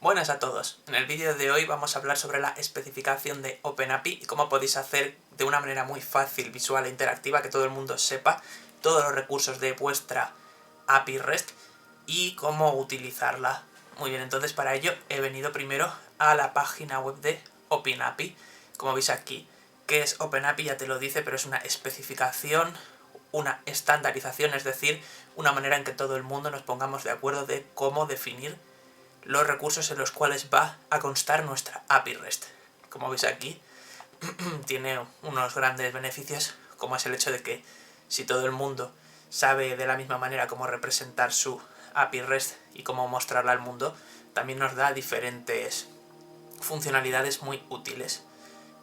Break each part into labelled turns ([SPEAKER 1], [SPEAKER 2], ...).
[SPEAKER 1] Buenas a todos. En el vídeo de hoy vamos a hablar sobre la especificación de OpenAPI y cómo podéis hacer de una manera muy fácil, visual e interactiva que todo el mundo sepa todos los recursos de vuestra API REST y cómo utilizarla. Muy bien, entonces para ello he venido primero a la página web de OpenAPI. Como veis aquí, ¿qué es OpenAPI? Ya te lo dice, pero es una especificación, una estandarización, es decir, una manera en que todo el mundo nos pongamos de acuerdo de cómo definir los recursos en los cuales va a constar nuestra API REST. Como veis aquí, tiene unos grandes beneficios, como es el hecho de que si todo el mundo sabe de la misma manera cómo representar su API REST y cómo mostrarla al mundo, también nos da diferentes funcionalidades muy útiles.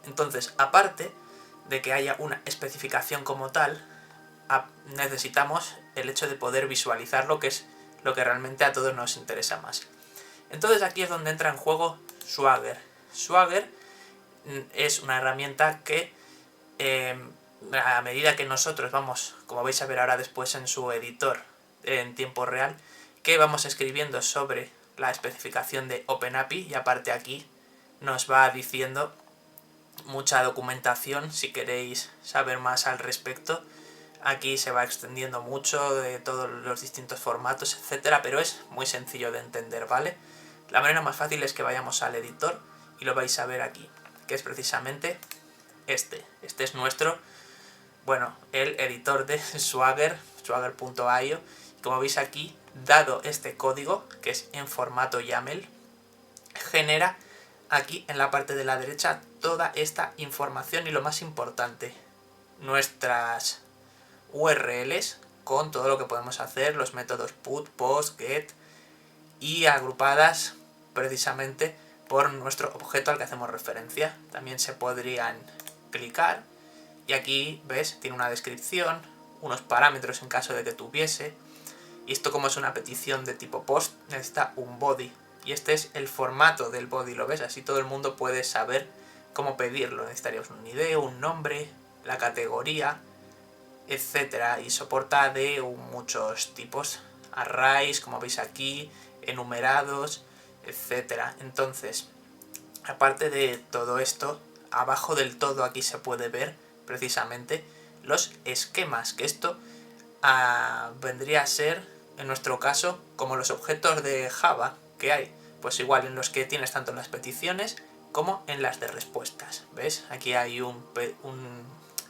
[SPEAKER 1] Entonces, aparte de que haya una especificación como tal, necesitamos el hecho de poder visualizarlo, que es lo que realmente a todos nos interesa más. Entonces aquí es donde entra en juego Swagger. Swagger es una herramienta que a medida que nosotros vamos, como vais a ver ahora después en su editor en tiempo real, que vamos escribiendo sobre la especificación de OpenAPI, y aparte aquí nos va diciendo mucha documentación si queréis saber más al respecto. Aquí se va extendiendo mucho de todos los distintos formatos, etcétera, pero es muy sencillo de entender, ¿vale? La manera más fácil es que vayamos al editor y lo vais a ver aquí, que es precisamente este. Este es nuestro, el editor de Swagger, swagger.io. Como veis aquí, dado este código, que es en formato YAML, genera aquí en la parte de la derecha toda esta información y lo más importante, nuestras URLs con todo lo que podemos hacer, los métodos put, post, get, y agrupadas precisamente por nuestro objeto al que hacemos referencia. También se podrían clicar y aquí ves, tiene una descripción, unos parámetros en caso de que tuviese, y esto, como es una petición de tipo post, necesita un body y este es el formato del body, lo ves, así todo el mundo puede saber cómo pedirlo. Necesitaríamos un ID, un nombre, la categoría, etcétera, y soporta de muchos tipos, arrays, como veis aquí, enumerados, etcétera. Entonces, aparte de todo esto, abajo del todo aquí se puede ver precisamente los esquemas, que esto vendría a ser, en nuestro caso, como los objetos de Java que hay, pues igual en los que tienes tanto en las peticiones como en las de respuestas. ¿Ves? Aquí hay un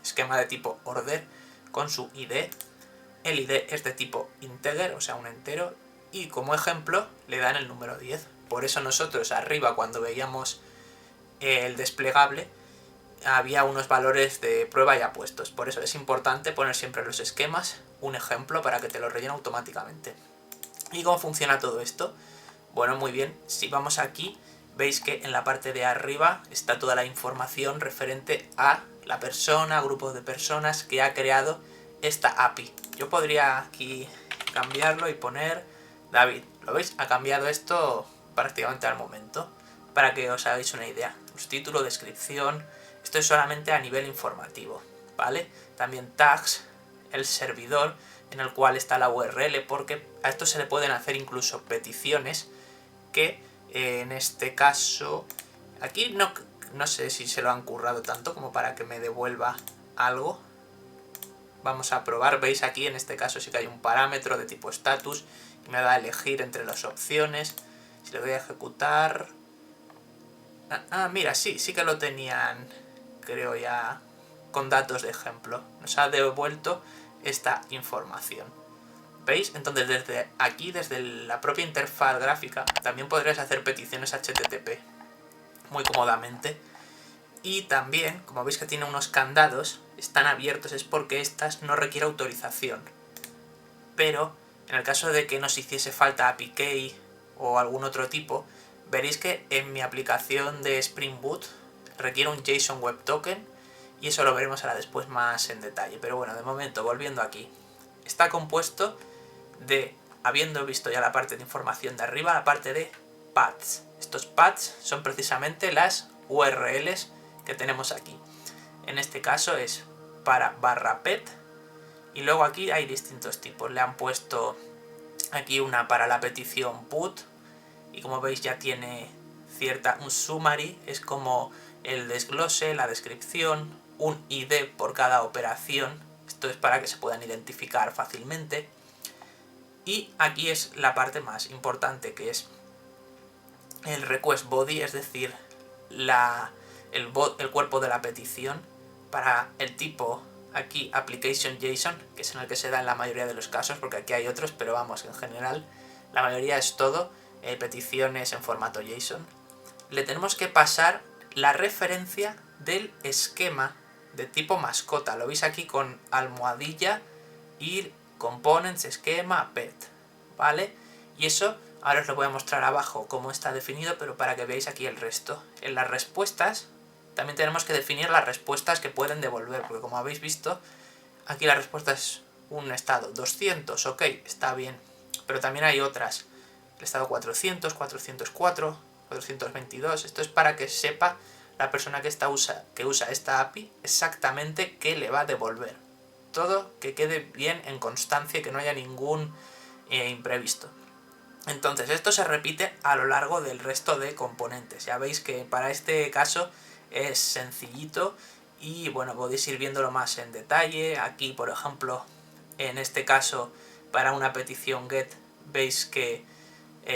[SPEAKER 1] esquema de tipo order con su ID. El ID es de tipo integer, o sea, un entero, y como ejemplo le dan el número 10. Por eso nosotros arriba, cuando veíamos el desplegable, había unos valores de prueba ya puestos. Por eso es importante poner siempre en los esquemas un ejemplo para que te lo rellene automáticamente. ¿Y cómo funciona todo esto? Bueno, muy bien, si vamos aquí, veis que en la parte de arriba está toda la información referente a la persona, grupo de personas que ha creado esta API. Yo podría aquí cambiarlo y poner David. ¿Lo veis? Ha cambiado esto prácticamente al momento, para que os hagáis una idea. Pues título, descripción, esto es solamente a nivel informativo, ¿vale? También tags, el servidor en el cual está la URL, porque a esto se le pueden hacer incluso peticiones que en este caso aquí no sé si se lo han currado tanto como para que me devuelva algo. Vamos a probar, veis aquí en este caso sí que hay un parámetro de tipo status y me da a elegir entre las opciones. Si le doy a ejecutar, mira, sí que lo tenían, creo, ya con datos de ejemplo. Nos ha devuelto esta información. ¿Veis? Entonces desde aquí, desde la propia interfaz gráfica, también podrías hacer peticiones HTTP muy cómodamente. Y también, como veis que tiene unos candados, están abiertos, es porque estas no requiere autorización. Pero en el caso de que nos hiciese falta API Key o algún otro tipo, veréis que en mi aplicación de Spring Boot requiere un JSON Web Token, y eso lo veremos ahora después más en detalle. Pero bueno, de momento, volviendo aquí, está compuesto de, habiendo visto ya la parte de información de arriba, la parte de paths. Estos paths son precisamente las URLs que tenemos aquí. En este caso es para /pet, y luego aquí hay distintos tipos. Le han puesto aquí una para la petición put, y como veis ya tiene un summary, es como el desglose, la descripción, un ID por cada operación. Esto es para que se puedan identificar fácilmente. Y aquí es la parte más importante, que es el request body, es decir, el cuerpo de la petición para el tipo aquí application JSON, que es en el que se da en la mayoría de los casos, porque aquí hay otros, pero vamos, en general la mayoría es todo peticiones en formato JSON. Le tenemos que pasar la referencia del esquema de tipo mascota. Lo veis aquí con almohadilla y components, esquema, pet, ¿vale? Y eso ahora os lo voy a mostrar abajo cómo está definido, pero para que veáis aquí el resto. En las respuestas también tenemos que definir las respuestas que pueden devolver, porque como habéis visto, aquí la respuesta es un estado 200, ok, está bien, pero también hay otras. El estado 400, 404, 422, esto es para que sepa la persona que usa esta API exactamente qué le va a devolver. Todo que quede bien en constancia y que no haya ningún imprevisto. Entonces esto se repite a lo largo del resto de componentes. Ya veis que para este caso es sencillito y bueno, podéis ir viéndolo más en detalle. Aquí por ejemplo, en este caso para una petición get, veis que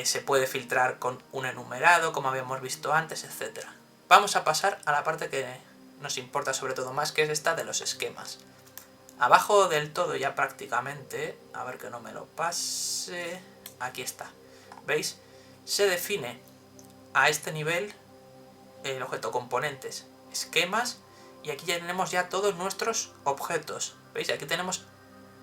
[SPEAKER 1] se puede filtrar con un enumerado, como habíamos visto antes, etc. Vamos a pasar a la parte que nos importa sobre todo más, que es esta de los esquemas. Abajo del todo ya prácticamente, a ver que no me lo pase, aquí está, ¿veis? Se define a este nivel el objeto componentes, esquemas, y aquí ya tenemos ya todos nuestros objetos. ¿Veis? Aquí tenemos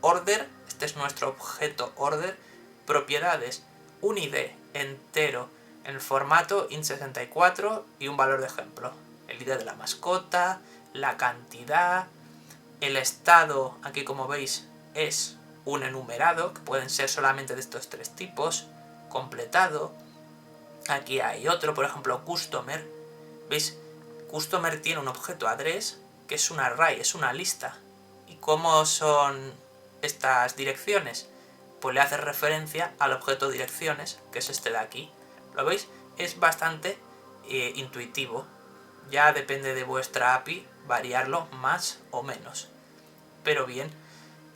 [SPEAKER 1] order, este es nuestro objeto order, propiedades, un ID entero en el formato int64 y un valor de ejemplo. El ID de la mascota, la cantidad, el estado, aquí como veis, es un enumerado, que pueden ser solamente de estos tres tipos, completado. Aquí hay otro, por ejemplo, customer. ¿Veis? Customer tiene un objeto address, que es un array, es una lista. ¿Y cómo son estas direcciones? Pues le hace referencia al objeto direcciones, que es este de aquí. ¿Lo veis? Es bastante intuitivo. Ya depende de vuestra API variarlo más o menos. Pero bien,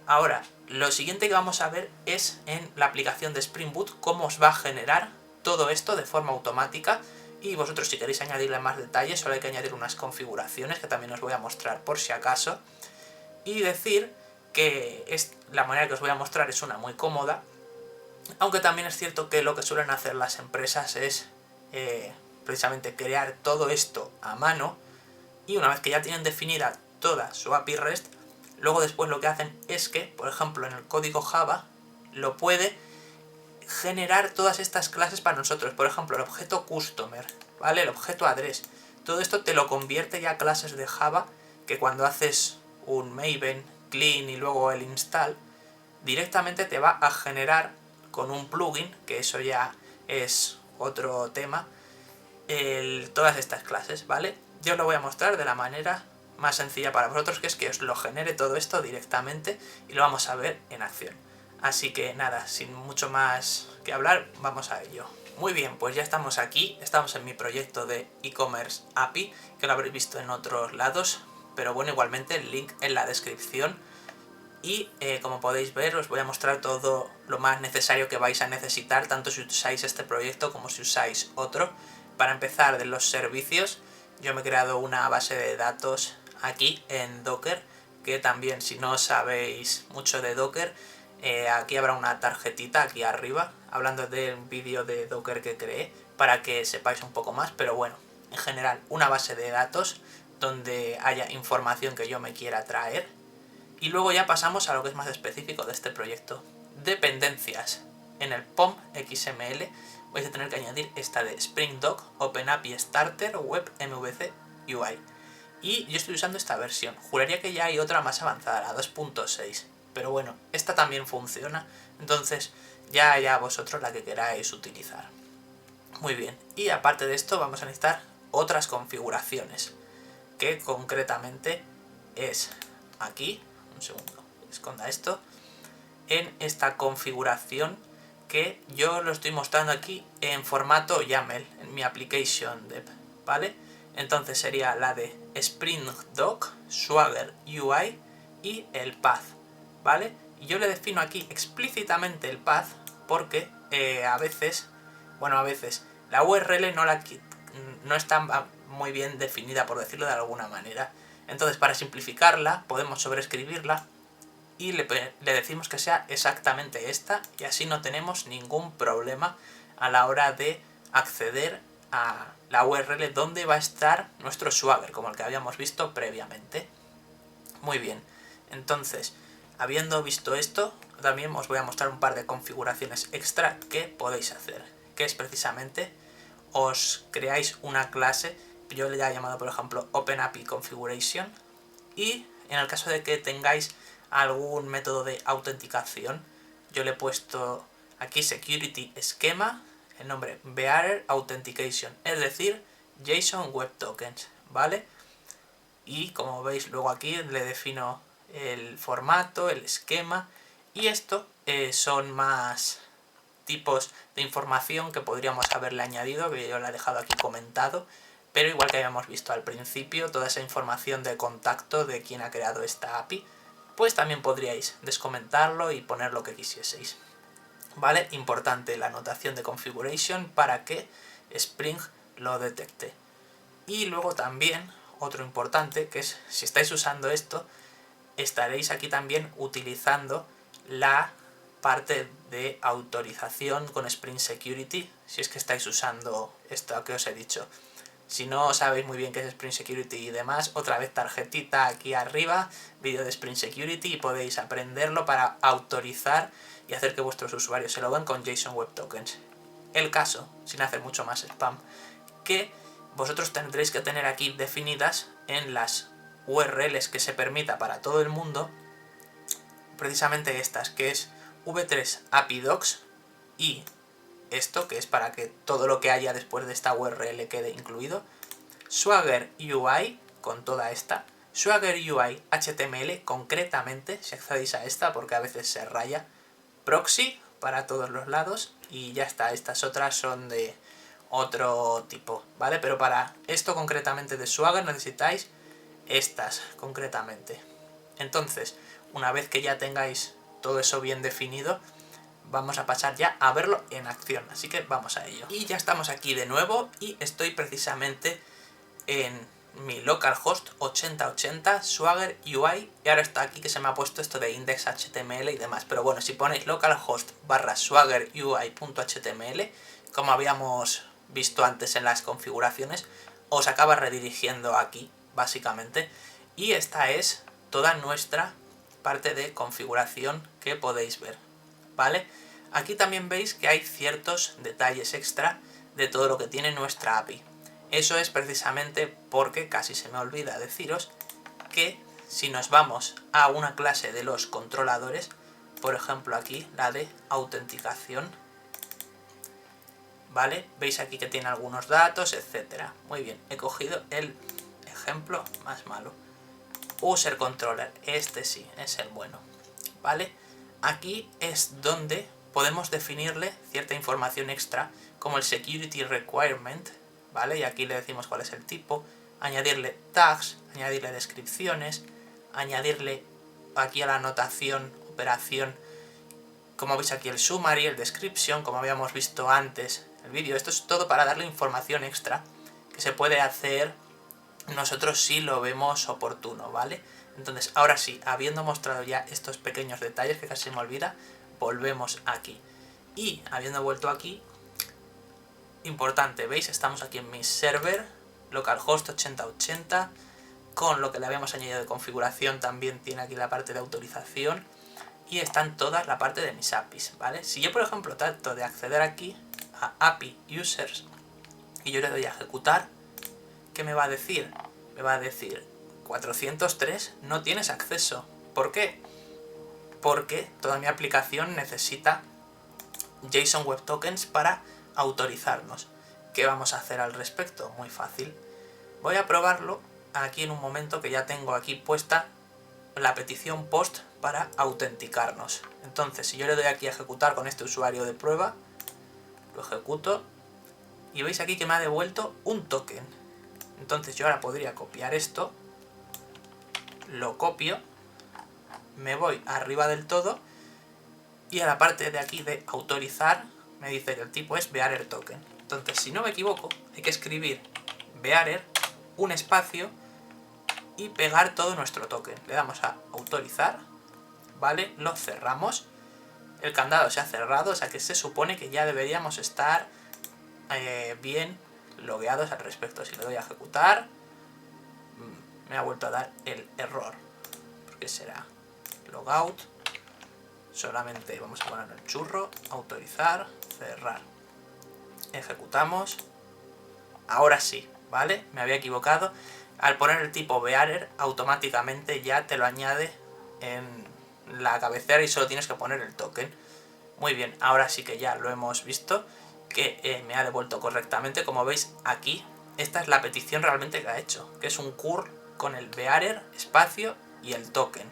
[SPEAKER 1] ahora lo siguiente que vamos a ver es en la aplicación de Spring Boot cómo os va a generar todo esto de forma automática. Y vosotros si queréis añadirle más detalles solo hay que añadir unas configuraciones que también os voy a mostrar por si acaso. Y decir que la manera que os voy a mostrar es una muy cómoda, aunque también es cierto que lo que suelen hacer las empresas es precisamente crear todo esto a mano, y una vez que ya tienen definida toda su API REST, luego después lo que hacen es que, por ejemplo, en el código Java, lo puede generar todas estas clases para nosotros. Por ejemplo, el objeto customer, ¿vale? El objeto address. Todo esto te lo convierte ya a clases de Java que cuando haces un Maven, clean y luego el install, directamente te va a generar con un plugin, que eso ya es otro tema, todas estas clases, ¿vale? Yo os lo voy a mostrar de la manera más sencilla para vosotros, que es que os lo genere todo esto directamente y lo vamos a ver en acción. Así que nada, sin mucho más que hablar, vamos a ello. Muy bien, pues ya estamos aquí, estamos en mi proyecto de e-commerce API, que lo habréis visto en otros lados, pero bueno, igualmente el link en la descripción. Y como podéis ver, os voy a mostrar todo lo más necesario que vais a necesitar, tanto si usáis este proyecto como si usáis otro. Para empezar, de los servicios, yo me he creado una base de datos aquí en Docker, que también si no sabéis mucho de Docker, aquí habrá una tarjetita aquí arriba, hablando del vídeo de Docker que creé, para que sepáis un poco más, pero bueno, en general, una base de datos donde haya información que yo me quiera traer. Y luego ya pasamos a lo que es más específico de este proyecto. Dependencias. En el POM XML vais a tener que añadir esta de Spring Dog, OpenAPI Starter, Web MVC UI. Y yo estoy usando esta versión. Juraría que ya hay otra más avanzada, la 2.6. Pero bueno, esta también funciona. Entonces ya vosotros la que queráis utilizar. Muy bien. Y aparte de esto vamos a necesitar otras configuraciones. Que concretamente es aquí. Un segundo, esconda esto. En esta configuración que yo lo estoy mostrando aquí en formato YAML, en mi application dev, ¿vale? Entonces sería la de Spring Doc, Swagger UI y el path, ¿vale? Y yo le defino aquí explícitamente el path porque a veces la URL no está muy bien definida, por decirlo de alguna manera. Entonces, para simplificarla, podemos sobreescribirla y le decimos que sea exactamente esta, y así no tenemos ningún problema a la hora de acceder a la URL donde va a estar nuestro Swagger, como el que habíamos visto previamente. Muy bien, entonces, habiendo visto esto, también os voy a mostrar un par de configuraciones extra que podéis hacer, que es precisamente, os creáis una clase, yo le he llamado por ejemplo OpenAPI Configuration, y en el caso de que tengáis algún método de autenticación, yo le he puesto aquí Security Schema, el nombre Bearer Authentication, es decir, JSON Web Tokens, ¿vale? Y como veis luego aquí le defino el formato, el esquema, y esto son más tipos de información que podríamos haberle añadido, que yo la he dejado aquí comentado, pero igual que habíamos visto al principio, toda esa información de contacto de quien ha creado esta API, pues también podríais descomentarlo y poner lo que quisieseis. ¿Vale? Importante la anotación de configuration para que Spring lo detecte. Y luego también, otro importante, que es si estáis usando esto, estaréis aquí también utilizando la parte de autorización con Spring Security, si es que estáis usando esto que os he dicho. Si no sabéis muy bien qué es Spring Security y demás, otra vez tarjetita aquí arriba, vídeo de Spring Security, y podéis aprenderlo para autorizar y hacer que vuestros usuarios se loguen con JSON Web Tokens. El caso, sin hacer mucho más spam, que vosotros tendréis que tener aquí definidas en las URLs que se permita para todo el mundo, precisamente estas, que es v3 API Docs y esto, que es para que todo lo que haya después de esta URL quede incluido, Swagger UI con toda esta, Swagger UI HTML concretamente, si accedéis a esta porque a veces se raya, proxy para todos los lados y ya está, estas otras son de otro tipo, ¿vale? Pero para esto concretamente de Swagger necesitáis estas concretamente. Entonces, una vez que ya tengáis todo eso bien definido, vamos a pasar ya a verlo en acción, así que vamos a ello. Y ya estamos aquí de nuevo y estoy precisamente en mi localhost 8080 Swagger UI, y ahora está aquí que se me ha puesto esto de index.html y demás, pero bueno, si ponéis localhost /swagger UI.html, como habíamos visto antes en las configuraciones, os acaba redirigiendo aquí, básicamente, y esta es toda nuestra parte de configuración que podéis ver, ¿vale? Aquí también veis que hay ciertos detalles extra de todo lo que tiene nuestra API. Eso es precisamente porque casi se me olvida deciros que si nos vamos a una clase de los controladores, por ejemplo aquí la de autenticación, ¿vale? Veis aquí que tiene algunos datos, etcétera. Muy bien, he cogido el ejemplo más malo. User Controller, este sí, es el bueno, ¿vale? Aquí es donde podemos definirle cierta información extra, como el Security Requirement, ¿vale? Y aquí le decimos cuál es el tipo, añadirle tags, añadirle descripciones, añadirle aquí a la anotación, operación, como veis aquí el summary, el description, como habíamos visto antes en el vídeo. Esto es todo para darle información extra que se puede hacer nosotros si lo vemos oportuno, ¿vale? Entonces, ahora sí, habiendo mostrado ya estos pequeños detalles que casi se me olvida, volvemos aquí. Y habiendo vuelto aquí, importante, ¿veis? Estamos aquí en mi server, localhost 8080, con lo que le habíamos añadido de configuración, también tiene aquí la parte de autorización, y están todas la parte de mis APIs, ¿vale? Si yo, por ejemplo, trato de acceder aquí a API Users, y yo le doy a ejecutar, ¿qué me va a decir? Me va a decir 403 no tienes acceso. ¿Por qué? Porque toda mi aplicación necesita JSON Web Tokens para autorizarnos. ¿Qué vamos a hacer al respecto? Muy fácil. Voy a probarlo aquí en un momento, que ya tengo aquí puesta la petición post para autenticarnos. Entonces, si yo le doy aquí a ejecutar con este usuario de prueba, lo ejecuto y veis aquí que me ha devuelto un token. Entonces yo ahora podría copiar esto, lo copio, me voy arriba del todo y a la parte de aquí de autorizar me dice que el tipo es bearer token. Entonces, si no me equivoco, hay que escribir bearer, un espacio y pegar todo nuestro token. Le damos a autorizar, ¿vale? Lo cerramos. El candado se ha cerrado, o sea que se supone que ya deberíamos estar bien logueados al respecto. Si le doy a ejecutar, me ha vuelto a dar el error. ¿Por qué será? Logout. Solamente vamos a poner el churro, autorizar, cerrar. Ejecutamos. Ahora sí, ¿vale? Me había equivocado. Al poner el tipo bearer, automáticamente ya te lo añade en la cabecera y solo tienes que poner el token. Muy bien, ahora sí que ya lo hemos visto, que me ha devuelto correctamente. Como veis aquí, esta es la petición realmente que ha hecho, que es un curl con el bearer, espacio y el token,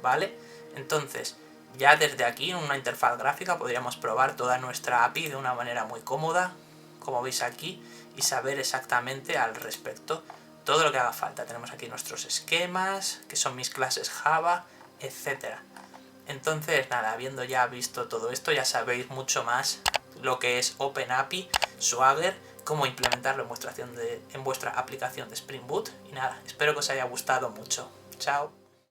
[SPEAKER 1] ¿vale? Entonces, ya desde aquí en una interfaz gráfica podríamos probar toda nuestra API de una manera muy cómoda, como veis aquí, y saber exactamente al respecto todo lo que haga falta. Tenemos aquí nuestros esquemas, que son mis clases Java, etcétera. Entonces, nada, habiendo ya visto todo esto, ya sabéis mucho más lo que es OpenAPI, Swagger, cómo implementarlo en vuestra aplicación de Spring Boot. Y nada, espero que os haya gustado mucho. Chao.